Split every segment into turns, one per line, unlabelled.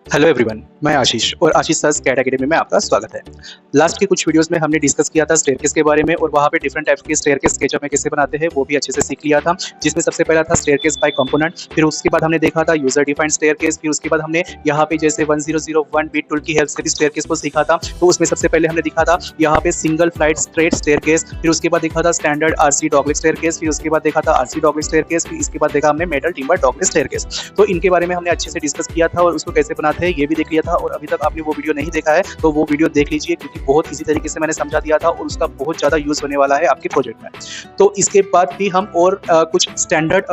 Hello everyone, मैं आशीष और आशीष sirs cat academy में आपका स्वागत है। लास्ट के कुछ वीडियोस में हमने डिस्कस किया था स्टेयरकेस के बारे में और वहाँ पे डिफरेंट टाइप के स्टेयरकेस स्केचअप में कैसे बनाते हैं वो भी अच्छे से सीख लिया था। जिसमें सबसे पहला था स्टेयरकेस बाय कंपोनेंट, फिर उसके बाद हमने देखा था यूजर डिफाइंड स्टेयरकेस, फिर उसके बाद हमने यहाँ पे जैसे 1001 बिट टूल की हेल्प से भी स्टेयरकेस को सीखा था। तो उसमें सबसे पहले हमने दिखा था यहाँ पे सिंगल फ्लाइट स्ट्रेट स्टेयरकेस, फिर उसके बाद देखा था स्टैंडर्ड आरसी डॉगलेग स्टेयरकेस, फिर उसके बाद देखा था आरसी डॉगलेग स्टेयरकेस, फिर इसके बाद देखा हमने मेटल टिम्बर डॉगलेग स्टेयरकेस। तो इनके बारे में हमने अच्छे से डिस्कस किया था और उसको कैसे बनाते हैं ये भी देख लिया था। और अभी तक आपने वो वीडियो नहीं देखा है तो वो वीडियो देख लीजिए, क्योंकि बहुत इजी तरीके से मैंने समझा दिया था और उसका बहुत ज़्यादा यूज होने वाला है आपके प्रोजेक्ट में। तो इसके बाद भी हम और कुछ स्टैंडर्ड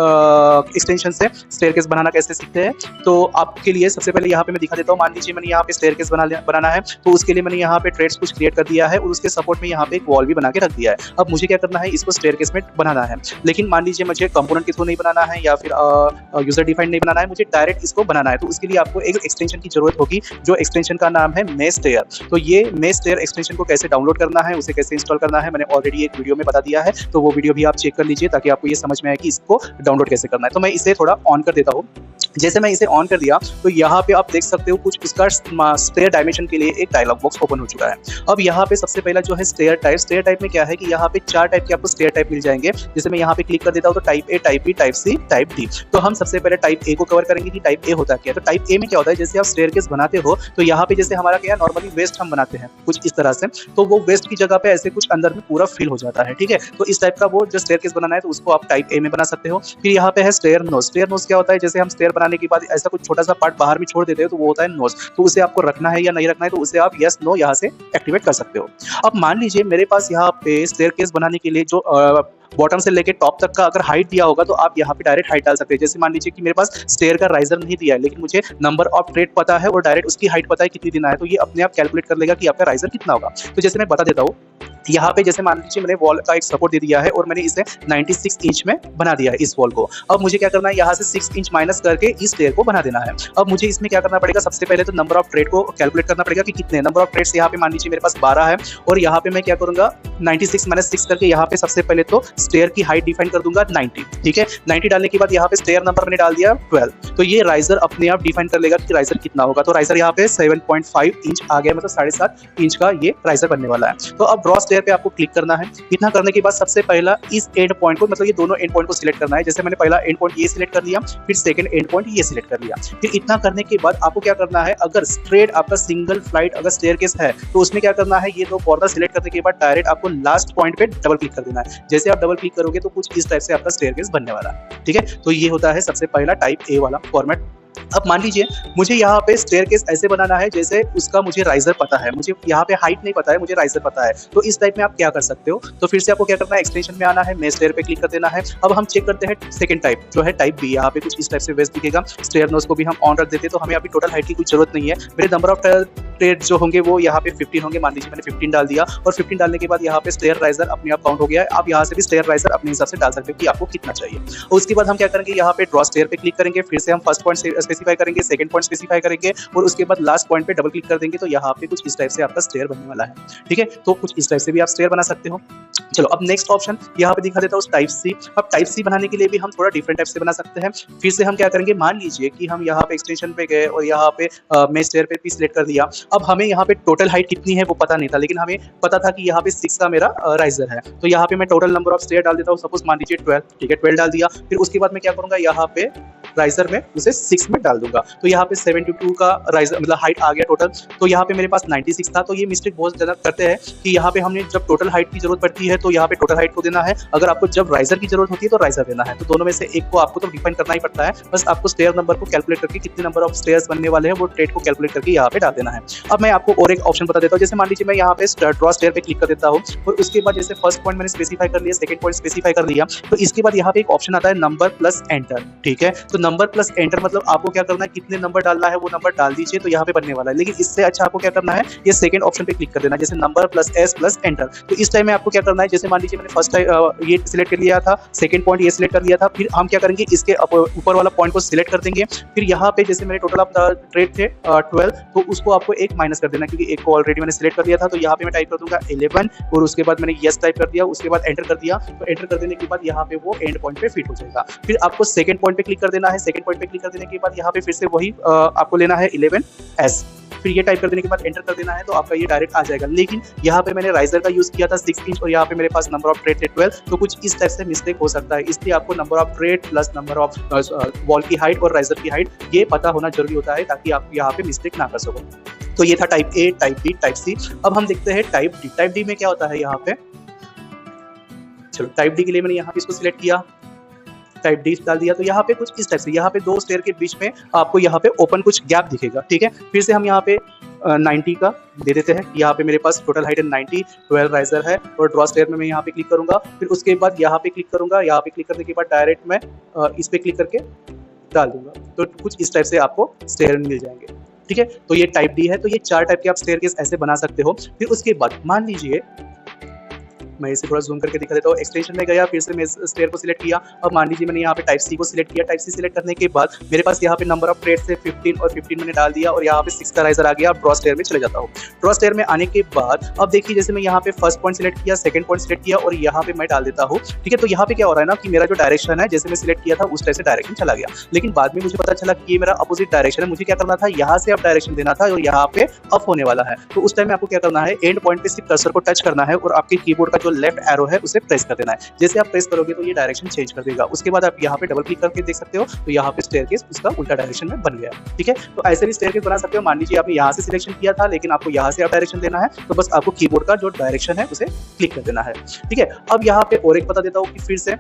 एक्सटेंशन से स्टेयरकेस बनाना कैसे सीखते हैं। तो आपके लिए सबसे पहले यहाँ पे मैं दिखा देता हूँ। मान लीजिए मैंने यहाँ पे स्टेयरकेस बनाना है, तो उसके लिए मैंने यहाँ पे ट्रेड्स कुछ क्रिएट कर दिया है और उसके सपोर्ट में यहाँ पे एक वॉल भी बना के रख दिया है। अब मुझे क्या करना है, इसको स्टेयरकेस में बनाना है। लेकिन मान लीजिए मुझे कंपोनेंट के थ्रू नहीं बनाना है या फिर यूजर डिफाइंड नहीं बनाना है, मुझे डायरेक्ट इसको बनाना है। तो उसके लिए आपको एक एक्सटेंशन की जरूरत होगी, जो एक्सटेंशन का नाम है मेश स्टेयर। तो ये मेश स्टेयर एक्सटेंशन को कैसे डाउनलोड करना है, उसे कैसे इंस्टॉल करना है, मैंने ऑलरेडी एक वीडियो में बता दिया है। तो वो वीडियो भी आप चेक कर लीजिए ताकि आपको ये समझ में आए कि इसको डाउनलोड कैसे करना है। तो मैं इसे थोड़ा ऑन कर देता हूँ। जैसे मैं इसे ऑन कर दिया तो यहाँ पे आप देख सकते हो कुछ इसका स्टेयर डायमेंशन के लिए एक डायलॉग बॉक्स ओपन हो चुका है। अब यहाँ पे सबसे पहला जो है स्टेयर टाइप में क्या है कि यहाँ पे 4 टाइप के आपको स्टेयर टाइप मिल जाएंगे। जैसे मैं यहाँ पे क्लिक कर देता हूँ तो type A, type B, type C, type D. तो हम सबसे पहले टाइप ए को कवर करेंगे कि टाइप ए होता क्या है। तो टाइप ए में क्या होता है, जैसे आप स्टेयरकेस बनाते हो तो यहाँ पे जैसे हमारा क्या नॉर्मली वेस्ट हम बनाते हैं कुछ इस तरह से, तो वो वेस्ट की जगह पे ऐसे कुछ अंदर में पूरा फिल हो जाता है। ठीक है, तो इस टाइप का वो जो स्टेयरकेस बनाना है तो उसको आप टाइप ए में बना सकते हो। फिर यहाँ पे है स्टेयर नोज। स्टेयर नोज क्या होता है, जैसे हम स्टेयर बनाने के बाद ऐसा कुछ छोटा सा पार्ट बाहर में छोड़ देते हो तो वो होता है नोज। तो उसे आपको रखना है या नहीं रखना है तो उसे आप यस नो यहाँ से एक्टिवेट कर सकते हो। अब मान लीजिए मेरे पास यहाँ पे स्टेयरकेस बनाने के लिए जो बॉटम से लेके टॉप तक का अगर हाइट दिया होगा तो आप यहाँ पे डायरेक्ट हाइट डाल सकते हैं। जैसे मान लीजिए कि मेरे पास स्टेयर का राइजर नहीं दिया है लेकिन मुझे नंबर ऑफ ट्रेड पता है और डायरेक्ट उसकी हाइट पता है कितनी देना है, तो ये अपने आप कैलकुलेट कर लेगा कि आपका राइजर कितना होगा। तो जैसे मैं बता देता हूँ, यहाँ पे जैसे मान लीजिए मैंने वॉल का एक सपोर्ट दे दिया है और मैंने इसे 96 इंच में बना दिया है इस वॉल को। अब मुझे क्या करना है, यहाँ से 6 इंच माइनस करके इस स्टेयर को बना देना है। अब मुझे इसमें क्या करना पड़ेगा, सबसे पहले तो नंबर ऑफ ट्रेड को कैलकुलेट करना पड़ेगा कि कितने नंबर ऑफ ट्रेड्स यहाँ पे मान लीजिए मेरे पास 12 है और यहाँ पे मैं क्या करूंगा 96 माइनस 6 करके यहाँ पे सबसे पहले तो स्टेयर की हाइट डिफाइन कर दूंगा 90। ठीक है, 90 डालने के बाद यहाँ पे स्टेयर नंबर मैंने डाल दिया 12। तो ये राइजर अपने आप डिफाइन कर लेगा कि राइजर कितना होगा। तो राइजर यहाँ पे 7.5 इंच आ गया, मतलब 7.5 इंच का ये राइजर बनने वाला है। तो अब ड्रॉ स्टेयर पे आपको क्लिक करना है। इतना करने के बाद सबसे पहला इस एंड पॉइंट को, मतलब ये दोनों एंड पॉइंट को सिलेक्ट करना है। जैसे मैंने पहला एंड पॉइंट ये सिलेक्ट कर लिया, फिर सेकंड एंड पॉइंट ये सिलेक्ट कर लिया। फिर इतना करने के बाद आपको क्या करना है, अगर स्ट्रेट आपका सिंगल फ्लाइट अगर स्टेयरकेस है तो उसमें क्या करना है, ये दो कॉर्नर सिलेक्ट करने के बाद डायरेक्ट आपको लास्ट पॉइंट पे डबल क्लिक कर देना है। जैसे आप डबल क्लिक करोगे तो कुछ इस टाइप से आपका स्टेयरकेस बनने वाला है। ठीक है, तो ये होता है सबसे पहला टाइप ए वाला फॉर्मेट। अब मान लीजिए मुझे यहाँ पे स्टेयरकेस ऐसे बनाना है जैसे उसका मुझे राइजर पता है, मुझे यहाँ पे हाइट नहीं पता है, मुझे राइजर पता है। तो इस टाइप में आप क्या कर सकते हो, तो फिर से आपको क्या करना है, एक्सटेंशन में आना है, मेश स्टेयर पे क्लिक कर देना है। अब हम चेक करते हैं सेकंड टाइप जो है टाइप बी। यहाँ पे कुछ इस टाइप से वेस्ट दिखेगा। स्टेयर नोज को भी हम ऑन रख देते तो हमें अभी टोटल हाइट की कुछ जरूरत नहीं है। मेरे नंबर ऑफ ट्रेड जो होंगे वो यहाँ पे 15 होंगे। मान लीजिए मैंने 15 डाल दिया और 15 डालने के बाद यहाँ पे स्टेयर राइजर अपने आप काउंट हो गया है। आप यहाँ से भी स्टेयर राइजर अपने हिसाब से डाल सकते हो कि आपको कितना चाहिए। और उसके बाद हम क्या करेंगे, यहाँ पे ड्रॉ स्टेयर पे क्लिक करेंगे, फिर से हम फर्स्ट पॉइंट स्पेसिफाई करेंगे, सेकंड पॉइंट स्पेसिफाई करेंगे और उसके बाद लास्ट पॉइंट पे डबल क्लिक कर देंगे। तो यहाँ पे कुछ इस टाइप से आपका स्टेयर बनने वाला है। ठीक है, तो कुछ इस टाइप से भी आप स्टेयर बना सकते हो। चलो अब नेक्स्ट ऑप्शन यहाँ पे दिखा देता हूँ टाइप सी। अब टाइप सी बनाने के लिए भी हम थोड़ा डिफरेंट टाइप से बना सकते हैं। फिर से हम क्या करेंगे, मान लीजिए कि हम यहाँ पे एक्सटेंशन पे गए और यहाँ पे मेश स्टेयर पे भी सिलेक्ट कर दिया। अब हमें यहाँ पे टोटल हाइट कितनी है वो पता नहीं था, लेकिन हमें पता था कि यहाँ पे 6 का मेरा राइजर है। तो यहाँ पे मैं टोटल नंबर ऑफ स्टेयर डाल देता हूँ, सपोज मान लीजिए 12। ठीक है, 12 डाल दिया। फिर उसके बाद मैं क्या करूंगा, यहाँ पे राइजर में उसे 6 में डाल दूंगा। तो यहाँ पे 72 का राइजर मतलब हाइट आ गया टोटल। तो यहाँ पे मेरे पास 96 था। तो ये मिस्टेक बहुत ज्यादा करते हैं कि यहाँ पे हमने जब टोटल हाइट की जरूरत पड़ती है तो यहाँ पे टोटल हाइट को देना है, अगर आपको जब राइजर की जरूरत होती है तो राइजर देना है। तो दोनों में से एक को आपको तो डिफाइन करना ही पड़ता है। बस आपको स्टेयर नंबर को कैलकुलेट करके कितने नंबर ऑफ स्टेयर्स बनने वाले हैं वो ट्रेड को कैलकुलेट करके यहाँ पे डाल देना है। अब मैं आपको और एक ऑप्शन बता देता हूँ। जैसे मान लीजिए मैं यहाँ पे ड्रॉ स्टेयर पे क्लिक कर देता हूँ और उसके बाद जैसे फर्स्ट पॉइंट मैंने स्पेसिफाई कर लिया, सेकंड पॉइंट स्पेसिफाई कर लिया, तो इसके बाद यहाँ पे एक ऑप्शन आता है नंबर प्लस एंटर। ठीक है, तो नंबर प्लस एंटर मतलब आपको क्या करना है, कितने नंबर डालना है वो नंबर डाल दीजिए तो यहाँ पे बनने वाला है। लेकिन इससे अच्छा आपको क्या करना है, ये सेकंड ऑप्शन पे क्लिक कर देना, जैसे number plus S plus enter. तो इस टाइम में आपको क्या करना है, जैसे मान लीजिए मैंने फर्स्ट ये सिलेक्ट कर लिया था, सेकंड पॉइंट ये सिलेक्ट कर लिया था, फिर हम क्या करेंगे इसके ऊपर वाला पॉइंट को सिलेक्ट कर देंगे। फिर यहाँ पे जैसे मेरे टोटल ऑफ ट्रेड थे 12, तो उसको आपको एक माइनस कर देना, क्योंकि एक को ऑलरेडी मैंने सिलेक्ट कर दिया था। तो यहाँ पे मैं टाइप कर दूंगा 11 और उसके बाद मैंने यस टाइप कर दिया, उसके बाद एंटर कर दिया। तो एंटर कर देने के बाद यहाँ पे वो एंड पॉइंट पे फिट हो जाएगा। फिर आपको सेकंड पॉइंट पे क्लिक कर देना है। सेकंड पॉइंट पे क्लिक कर देने के बाद यहाँ पे फिर से वही आपको लेना है 11S। फिर ये टाइप कर देने के बाद एंटर कर देना है, तो आपका ये डायरेक्ट आ जाएगा। लेकिन यहाँ पे मैंने राइजर का यूज किया था 6 इंच और यहाँ पे मेरे पास नंबर ऑफ थ्रेड है 12, तो कुछ इस टाइप से मिस्टेक हो सकता है। इसलिए आपको number of thread plus number of wall की हाइट और राइजर की हाइट ये पता होना जरूरी होता है, ताकि आप यहाँ पे मिस्टेक ना कर सको। तो ये था type A, type B, type C. अब हम देखते हैं टाइप डी। टाइप डी में क्या होता है यहाँ पे। चलो टाइप डी के लिए मैंने यहाँ पे इसको सिलेक्ट किया, टाइप डी डाल दिया। तो यहाँ पे कुछ इस टाइप से, यहाँ पे दो स्टेयर के बीच में आपको यहाँ पे ओपन कुछ गैप दिखेगा, ठीक है। फिर से हम यहाँ पे 90 का दे देते हैं। यहाँ पे मेरे पास टोटल हाइट है 90, 12 राइजर है और ड्रॉ स्टेयर में मैं यहाँ पे क्लिक करूंगा। फिर उसके बाद यहाँ पे क्लिक करूंगा, यहाँ पे क्लिक करने के बाद डायरेक्ट मैं इस पे क्लिक करके डाल दूंगा। तो कुछ इस टाइप से आपको स्टेयर मिल जाएंगे, ठीक है। तो ये टाइप डी है। तो ये 4 टाइप के आप स्टेयर केस ऐसे बना सकते हो। फिर उसके बाद मान लीजिए मैं इसे थोड़ा जूम करके दिखा देता हूँ। एक्सटेंशन में गया, फिर से मैं स्टेयर को सिलेक्ट किया। अब मान लीजिए मैंने यहाँ पे टाइप सी को सिलेक्ट किया। टाइप सी सिलेक्ट करने के बाद मेरे पास यहाँ पे नंबर ऑफ थ्रेड से 15 और 15 मैंने डाल दिया और यहाँ पे 6 का राइजर आ गया। ड्रॉ स्टेयर में चले जाता हूँ। ड्रॉ स्टेयर में आने के बाद अब देखिए, जैसे मैं यहाँ पे फर्स्ट पॉइंट सिलेक्ट किया, सेकंड पॉइंट सिलेक्ट किया और यहाँ पे मैं डाल देता हूँ, ठीक है। तो यहाँ पे क्या हो रहा है ना कि मेरा जो डायरेक्शन है, जैसे मैं सिलेक्ट किया था उस टाइप से डायरेक्शन चला गया। लेकिन बाद में मुझे पता चला कि ये मेरा अपोजिट डायरेक्शन है। मुझे क्या करना था, यहाँ से अब डायरेक्शन देना था और यहाँ पे अप होने वाला है। तो उस टाइम में आपको क्या करना है, एंड पॉइंट पे सिर्फ कर्सर को टच करना है और आपके कीबोर्ड का जो लेफ्ट एरो है उसे प्रेस कर देना है। जैसे आप प्रेस करोगे तो ये डायरेक्शन चेंज कर देगा। उसके बाद आप यहाँ पे डबल क्लिक करके देख सकते हो, तो यहाँ पे स्टेयरकेस उसका उल्टा डायरेक्शन में बन गया, ठीक है। तो ऐसे भी स्टेयरकेस बना सकते हो। मान लीजिए आपने यहाँ से सिलेक्शन किया था, लेकिन आपको यहाँ से आप डायरेक्शन देना है, तो बस आपको कीबोर्ड का जो डायरेक्शन है उसे क्लिक कर देना है, ठीक है। अब यहाँ पे और एक बता देता हूँ कि फिर से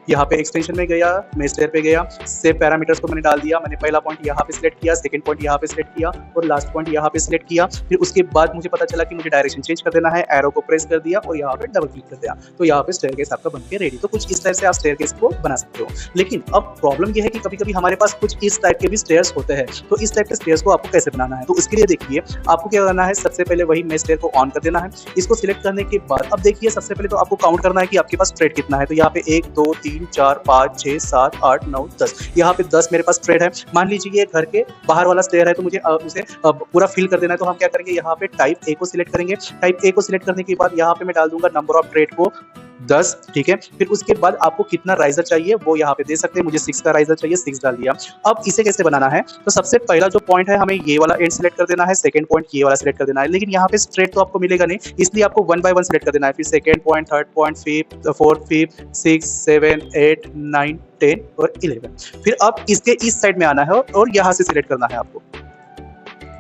यहाँ पे एक्सटेंशन में गया, मैं स्टेयर पे गया, सेव पैरामीटर्स को मैंने डाल दिया। मैंने पहला पॉइंट यहाँ पे सिलेक्ट किया, सेकंड पॉइंट यहाँ पे सिलेक्ट किया और लास्ट पॉइंट यहाँ पे सिलेक्ट किया। फिर उसके बाद मुझे पता चला कि मुझे डायरेक्शन चेंज कर देना है। एरो को प्रेस कर दिया और यहाँ पे डबल क्लिक कर दिया, तो यहाँ पे स्टेयरकेस आपका बन के रेडी। तो कुछ इस टाइप से आप स्टेयरकेस को बना सकते हो। लेकिन अब प्रॉब्लम यह है कि कभी कभी हमारे पास कुछ इस टाइप के भी स्टेयर्स होते हैं। तो इस टाइप के स्टेयर्स को आपको कैसे बनाना है, तो उसके लिए देखिए आपको क्या करना है। सबसे पहले वही मैं स्टेयर को ऑन कर देना है। इसको सिलेक्ट करने के बाद अब देखिए, सबसे पहले तो आपको काउंट करना है कि आपके पास थ्रेड कितना है। तो यहाँ पे 1 2 3 4 5 6 7 8 9 10, यहाँ पे 10 मेरे पास थ्रेड है। मान लीजिए ये घर के बाहर वाला स्टेयर है, तो मुझे उसे पूरा फिल कर देना है। तो हम क्या करेंगे, यहाँ पे टाइप ए को सिलेक्ट करेंगे। टाइप ए को सिलेक्ट करने के बाद यहाँ पे मैं डाल दूंगा नंबर ऑफ थ्रेड को 10, ठीक है। फिर उसके बाद आपको कितना राइजर चाहिए वो यहाँ पे दे सकते हैं। मुझे 6 का राइजर चाहिए, 6 डाल दिया। अब इसे कैसे बनाना है, तो सबसे पहला जो पॉइंट है हमें ये वाला एंड सिलेक्ट कर देना है, सेकंड पॉइंट ये वाला सिलेक्ट कर देना है। लेकिन यहाँ पे स्ट्रेट तो आपको मिलेगा नहीं, इसलिए आपको 1 बाय 1 सिलेक्ट कर देना है। फिर second point, third point, fifth, fourth, 6 7 8 9 10 और 11। फिर अब इसके इस साइड में आना है और यहाँ से सिलेक्ट करना है। आपको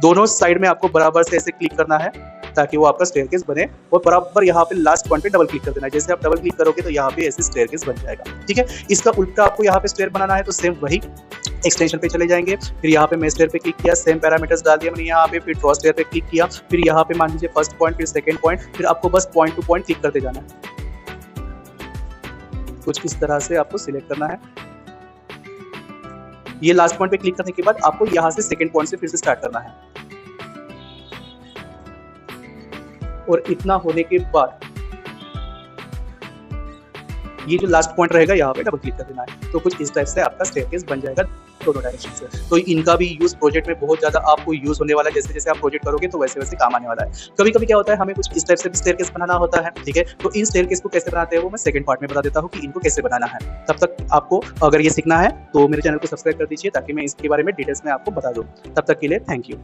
दोनों साइड में आपको बराबर से ऐसे क्लिक करना है ताकि वो आपका स्टेयरकेस बने और बराबर यहाँ पे लास्ट पॉइंट पे डबल क्लिक कर देना है। जैसे आप डबल क्लिक करोगे तो यहाँ पे ऐसे स्टेयरकेस बन जाएगा, ठीक है। इसका उल्टा आपको यहाँ पे स्टेयर बनाना है, तो सेम वही एक्सटेंशन पे चले जाएंगे। फिर यहाँ पे मैं स्टेयर पे क्लिक किया, सेम पैरामीटर्स डाल दिया मैंने यहाँ पे। फिर ड्रॉ स्टेयर पे क्लिक किया, फिर यहाँ पे मान लीजिए फर्स्ट पॉइंट, फिर सेकंड पॉइंट, फिर आपको बस पॉइंट टू पॉइंट क्लिक करते जाना है। कुछ इस तरह से आपको सिलेक्ट करना है। ये लास्ट पॉइंट पे क्लिक करने के बाद आपको यहाँ से सेकंड पॉइंट से फिर से स्टार्ट करना है और इतना होने के बाद ये जो लास्ट पॉइंट रहेगा यहाँ पे डबल क्लिक कर देना है। तो कुछ इस टाइप से आपका स्टेयरकेस बन जाएगा दोनों डायरेक्शन से। तो इनका भी यूज प्रोजेक्ट में बहुत ज्यादा आपको यूज होने वाला है। जैसे जैसे आप प्रोजेक्ट करोगे तो वैसे वैसे काम आने वाला है। कभी कभी क्या होता है, हमें कुछ इस टाइप से भी स्टेयरकेस बनाना होता है, ठीक है। तो इन स्टेयरकेस को कैसे बनाते हैं वो मैं सेकंड पार्ट में बता देता हूँ कि इनको कैसे बनाना है। तब तक आपको अगर ये सीखना है तो मेरे चैनल को सब्सक्राइब कर दीजिए ताकि मैं इसके बारे में डिटेल्स में आपको बता दूँ। तब तक के लिए थैंक यू।